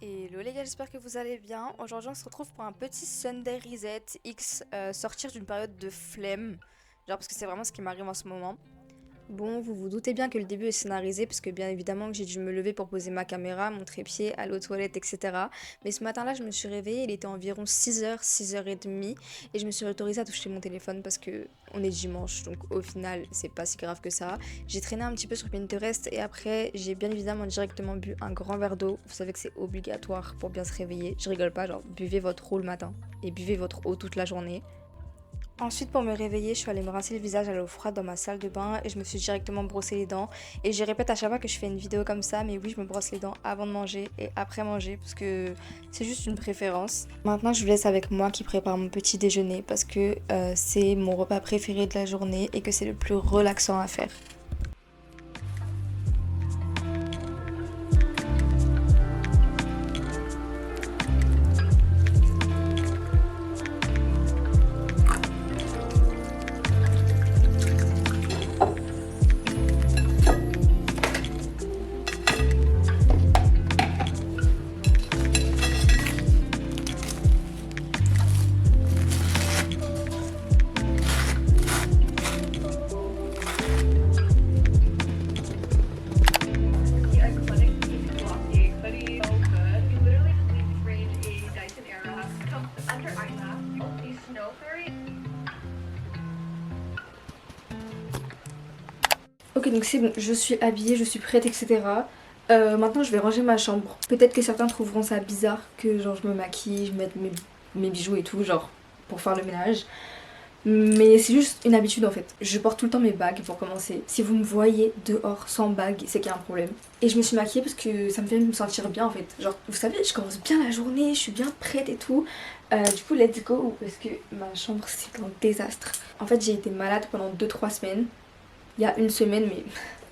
Hello les gars, j'espère que vous allez bien. Aujourd'hui on se retrouve pour un petit Sunday Reset X, sortir d'une période de flemme, genre parce que c'est vraiment ce qui m'arrive en ce moment. Bon, vous vous doutez bien que le début est scénarisé parce que bien évidemment que j'ai dû me lever pour poser ma caméra, mon trépied, aller aux toilettes, etc. Mais ce matin-là, je me suis réveillée, il était environ 6h, 6h30 et je me suis autorisée à toucher mon téléphone parce que on est dimanche, donc au final, c'est pas si grave que ça. J'ai traîné un petit peu sur Pinterest et après, j'ai bien évidemment directement bu un grand verre d'eau. Vous savez que c'est obligatoire pour bien se réveiller. Je rigole pas, genre buvez votre eau le matin et buvez votre eau toute la journée. Ensuite, pour me réveiller, je suis allée me rincer le visage à l'eau froide dans ma salle de bain et je me suis directement brossé les dents. Et je répète à chaque fois que je fais une vidéo comme ça, mais oui, je me brosse les dents avant de manger et après manger parce que c'est juste une préférence. Maintenant, je vous laisse avec moi qui prépare mon petit déjeuner parce que c'est mon repas préféré de la journée et que c'est le plus relaxant à faire. The iconic pink glossy hoodie, so good. You literally just need to range a Dyson Airwrap. Comes under eyelash. The Snow Fairy. Ok, donc c'est bon, je suis habillée, je suis prête, etc. Maintenant, je vais ranger ma chambre. Peut-être que certains trouveront ça bizarre que genre je me maquille, je mette mes bijoux et tout, genre pour faire le ménage. Mais c'est juste une habitude en fait. Je porte tout le temps mes bagues pour commencer. Si vous me voyez dehors sans bague, c'est qu'il y a un problème. Et je me suis maquillée parce que ça me fait me sentir bien en fait. Genre, vous savez, je commence bien la journée, je suis bien prête et tout. Du coup, let's go parce que ma chambre c'est un désastre. En fait, j'ai été malade pendant 2-3 semaines. Il y a une semaine, mais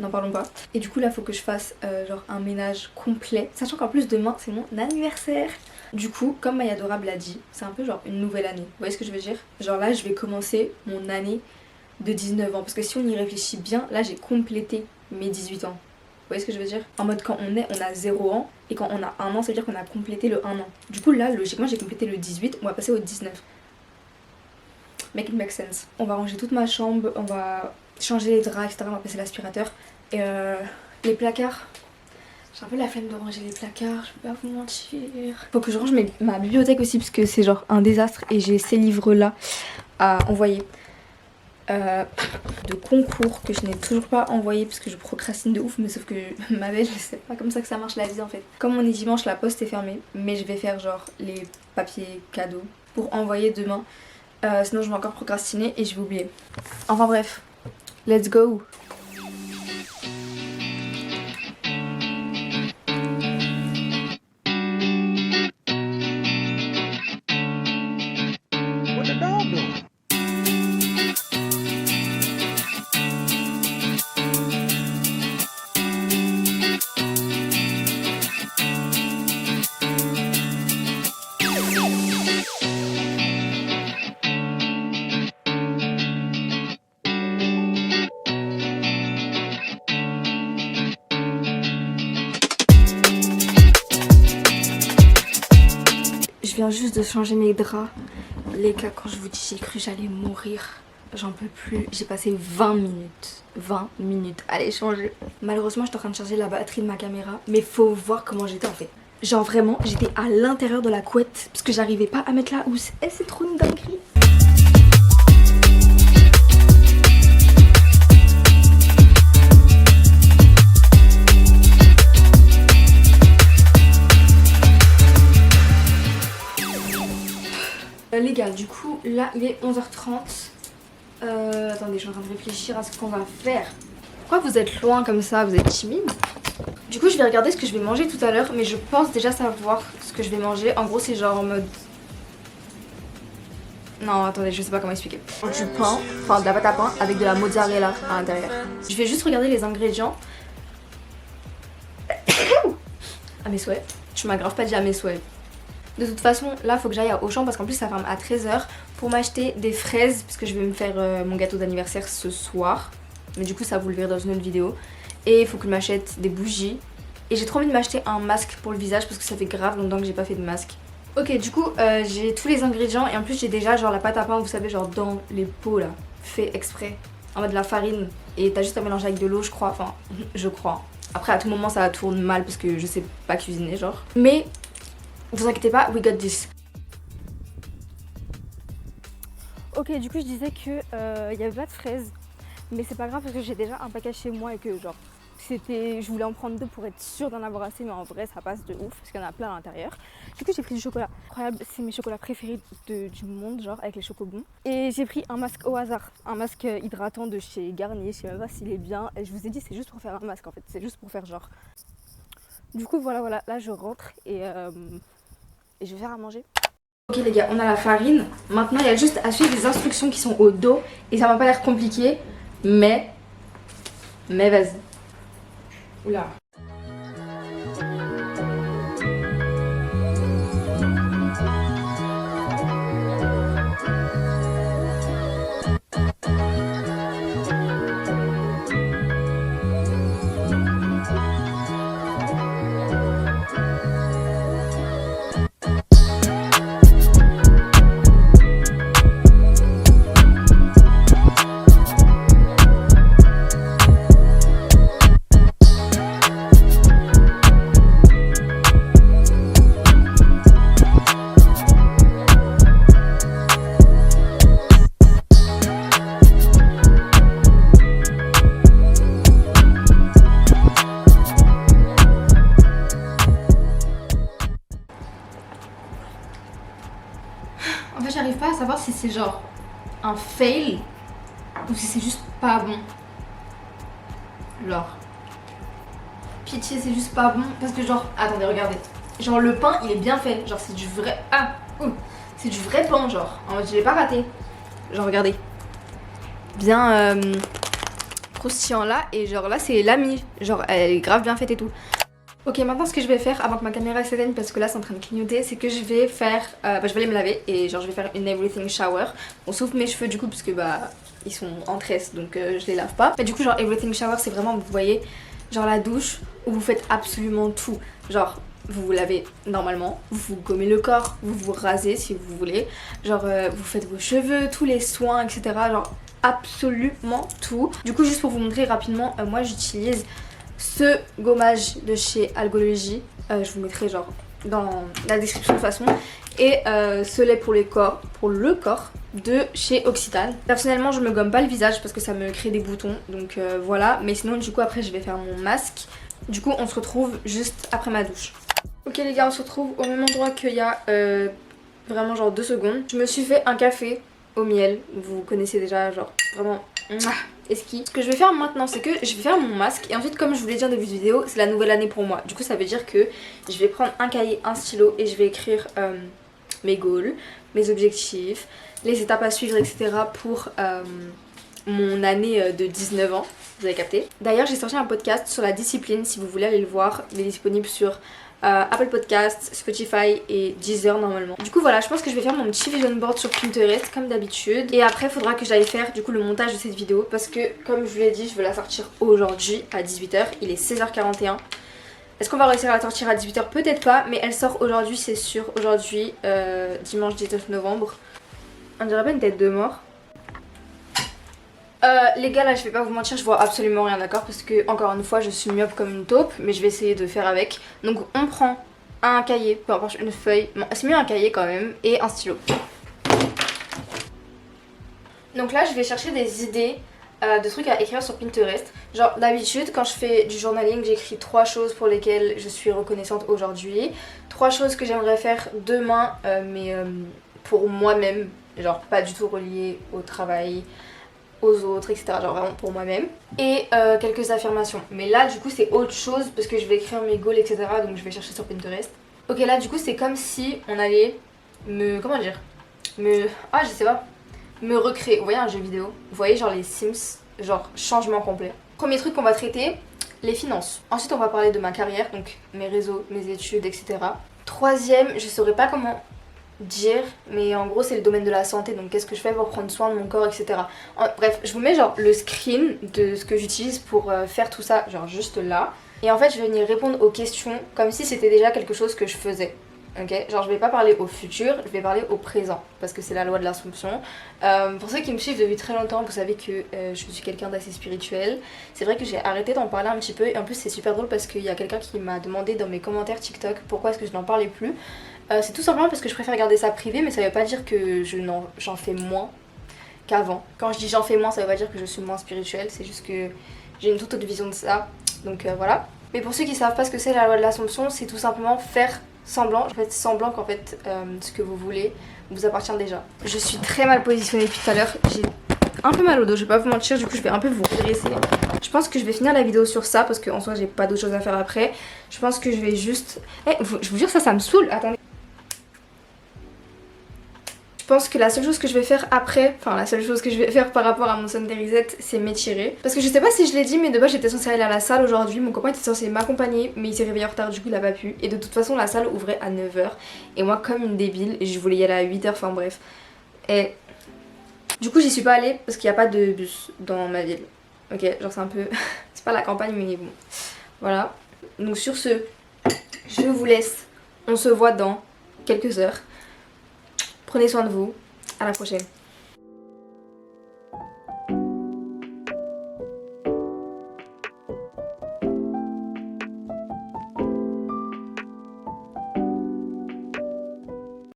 n'en parlons pas. Et du coup, là, faut que je fasse genre un ménage complet. Sachant qu'en plus, demain, c'est mon anniversaire. Du coup, comme Maya Adorable l'a dit, c'est un peu genre une nouvelle année. Vous voyez ce que je veux dire? Genre là, je vais commencer mon année de 19 ans. Parce que si on y réfléchit bien, là, j'ai complété mes 18 ans. Vous voyez ce que je veux dire? En mode, quand on a 0 ans. Et quand on a 1 an, ça veut dire qu'on a complété le 1 an. Du coup, là, logiquement, j'ai complété le 18. On va passer au 19. Make it make sense. On va ranger toute ma chambre, on va changer les draps, etc. On va passer l'aspirateur. Et les placards. J'ai un peu la flemme de ranger les placards, je vais pas vous mentir. Faut que je range ma bibliothèque aussi parce que c'est genre un désastre et j'ai ces livres là à envoyer. De concours que je n'ai toujours pas envoyé parce que je procrastine de ouf, mais sauf que ma belle, c'est pas comme ça que ça marche la vie en fait. Comme on est dimanche, la poste est fermée, mais je vais faire genre les papiers cadeaux pour envoyer demain. Sinon je vais encore procrastiner et je vais oublier. Enfin bref, let's go. What the dog doing? Je viens juste de changer mes draps. Les gars, quand je vous dis j'ai cru j'allais mourir. J'en peux plus. J'ai passé 20 minutes. 20 minutes à les changer. Malheureusement, j'étais en train de charger la batterie de ma caméra. Mais faut voir comment j'étais en fait. Genre vraiment, j'étais à l'intérieur de la couette. Parce que j'arrivais pas à mettre la housse. Et c'est trop une dinguerie. Les gars, du coup, là, il est 11h30. Attendez, je suis en train de réfléchir à ce qu'on va faire. Pourquoi vous êtes loin comme ça? Vous êtes timide? Du coup, je vais regarder ce que je vais manger tout à l'heure, mais je pense déjà savoir ce que je vais manger. En gros, c'est genre en mode... Non, attendez, je sais pas comment expliquer. Du pain, enfin de la pâte à pain avec de la mozzarella à l'intérieur. Je vais juste regarder les ingrédients. À mes souhaits. Tu m'as grave pas dit à mes souhaits. De toute façon, là, faut que j'aille à Auchan parce qu'en plus, ça ferme à 13h pour m'acheter des fraises parce que je vais me faire mon gâteau d'anniversaire ce soir. Mais du coup, ça, vous le verrez dans une autre vidéo. Et il faut que je m'achète des bougies Et j'ai trop envie de m'acheter un masque pour le visage parce que ça fait grave longtemps que j'ai pas fait de masque. Ok, du coup j'ai tous les ingrédients et en plus j'ai déjà genre la pâte à pain, vous savez, genre dans les pots là, fait exprès, en mode de la farine. Et t'as juste à mélanger avec de l'eau, je crois, enfin je crois. Après à tout moment ça tourne mal parce que je sais pas cuisiner genre. Mais vous inquiétez pas, we got this. Ok, du coup je disais que y avait pas de fraises, mais c'est pas grave parce que j'ai déjà un paquet chez moi et que genre je voulais en prendre deux pour être sûre d'en avoir assez, mais en vrai ça passe de ouf parce qu'il y en a plein à l'intérieur. Du coup j'ai pris du chocolat, incroyable, c'est mes chocolats préférés du monde, genre avec les chocobons. Et j'ai pris un masque au hasard, un masque hydratant de chez Garnier, je sais même pas s'il est bien. Et je vous ai dit c'est juste pour faire un masque en fait, c'est juste pour faire genre. Du coup voilà, là je rentre et je vais faire à manger. Ok les gars, on a la farine. Maintenant il y a juste à suivre les instructions qui sont au dos. Et ça m'a pas l'air compliqué. Mais vas-y. Oula. En fait, j'arrive pas à savoir si c'est genre un fail ou si c'est juste pas bon. Genre. Pitié, c'est juste pas bon. Parce que, genre, attendez, regardez. Genre, le pain, il est bien fait. Genre, c'est du vrai. Ah, c'est du vrai pain, genre. En mode, je l'ai pas raté. Genre, regardez. Bien croustillant là. Et, genre, là, c'est l'ami. Genre, elle est grave bien faite et tout. Ok, maintenant ce que je vais faire avant que ma caméra s'éteigne parce que là c'est en train de clignoter, c'est que je vais faire, je vais aller me laver et genre je vais faire une everything shower. On sauf mes cheveux du coup parce que ils sont en tresse donc je les lave pas. Mais du coup genre everything shower c'est vraiment, vous voyez, genre la douche où vous faites absolument tout. Genre vous vous lavez normalement, vous vous gommez le corps, vous vous rasez si vous voulez, genre vous faites vos cheveux, tous les soins etc. Genre absolument tout. Du coup juste pour vous montrer rapidement, moi j'utilise ce gommage de chez Algology, je vous mettrai genre dans la description de toute façon, et ce lait pour le corps de chez Occitane. Personnellement je me gomme pas le visage parce que ça me crée des boutons donc voilà, mais sinon du coup après je vais faire mon masque. Du coup on se retrouve juste après ma douche. Ok les gars, on se retrouve au même endroit qu'il y a vraiment genre 2 secondes. Je me suis fait un café au miel, vous connaissez déjà, genre vraiment esquis. Ce que je vais faire maintenant c'est que je vais faire mon masque et ensuite comme je vous l'ai dit en début de vidéo, c'est la nouvelle année pour moi. Du coup ça veut dire que je vais prendre un cahier, un stylo et je vais écrire mes goals, mes objectifs, les étapes à suivre etc. pour mon année de 19 ans, vous avez capté. D'ailleurs j'ai sorti un podcast sur la discipline, si vous voulez aller le voir, il est disponible sur Apple Podcasts, Spotify et Deezer normalement. Du coup voilà, je pense que je vais faire mon petit vision board sur Pinterest comme d'habitude. Et après il faudra que j'aille faire du coup le montage de cette vidéo parce que comme je vous l'ai dit, je veux la sortir aujourd'hui à 18h. Il est 16h41. Est-ce qu'on va réussir à la sortir à 18h? Peut-être pas, mais elle sort aujourd'hui, c'est sûr. Aujourd'hui, dimanche 19 novembre. On dirait pas une tête de mort. Les gars là je vais pas vous mentir, je vois absolument rien d'accord parce que encore une fois je suis myope comme une taupe, mais je vais essayer de faire avec. Donc on prend un cahier, peu importe, une feuille, bon, c'est mieux un cahier quand même, et un stylo. Donc là je vais chercher des idées de trucs à écrire sur Pinterest. Genre d'habitude quand je fais du journaling j'écris 3 choses pour lesquelles je suis reconnaissante aujourd'hui, 3 choses que j'aimerais faire demain mais pour moi-même, genre pas du tout reliées au travail, aux autres etc, genre vraiment pour moi-même, et quelques affirmations. Mais là du coup c'est autre chose parce que je vais écrire mes goals etc, donc je vais chercher sur Pinterest. Ok là du coup c'est comme si on allait comment dire, je sais pas, me recréer. Vous voyez un jeu vidéo, vous voyez genre les Sims, genre changement complet. Premier truc qu'on va traiter, les finances. Ensuite on va parler de ma carrière, donc mes réseaux, mes études etc. Troisième, je saurais pas comment dire, mais en gros c'est le domaine de la santé, donc qu'est-ce que je fais pour prendre soin de mon corps etc. Bref, je vous mets genre le screen de ce que j'utilise pour faire tout ça, genre juste là. Et en fait, je vais venir répondre aux questions comme si c'était déjà quelque chose que je faisais. Ok, genre je vais pas parler au futur, je vais parler au présent parce que c'est la loi de l'Assomption. Pour ceux qui me suivent depuis très longtemps, vous savez que je suis quelqu'un d'assez spirituel. C'est vrai que j'ai arrêté d'en parler un petit peu et en plus c'est super drôle parce qu'il y a quelqu'un qui m'a demandé dans mes commentaires TikTok pourquoi est-ce que je n'en parlais plus. C'est tout simplement parce que je préfère garder ça privé, mais ça veut pas dire que j'en fais moins qu'avant. Quand je dis j'en fais moins, ça veut pas dire que je suis moins spirituelle, c'est juste que j'ai une toute autre vision de ça. Donc voilà. Mais pour ceux qui savent pas ce que c'est la loi de l'Assomption, c'est tout simplement faire semblant, faites semblant qu'en fait ce que vous voulez vous appartient déjà. Je suis très mal positionnée depuis tout à l'heure, j'ai un peu mal au dos, je vais pas vous mentir, du coup je vais un peu vous redresser. Je pense que je vais finir la vidéo sur ça parce qu'en soi j'ai pas d'autre chose à faire après. Je pense que je vais juste... je vous jure ça me saoule, attendez. Je pense que la seule chose que je vais faire après, enfin la seule chose que je vais faire par rapport à mon Sunday Reset, c'est m'étirer. Parce que je sais pas si je l'ai dit, mais de base j'étais censée aller à la salle aujourd'hui, mon copain était censé m'accompagner, mais il s'est réveillé en retard, du coup il a pas pu. Et de toute façon la salle ouvrait à 9h, et moi comme une débile, je voulais y aller à 8h, enfin bref. Et du coup j'y suis pas allée parce qu'il n'y a pas de bus dans ma ville. Ok, genre c'est un peu... c'est pas la campagne mais bon. Voilà. Donc sur ce, je vous laisse, on se voit dans quelques heures. Prenez soin de vous, à la prochaine.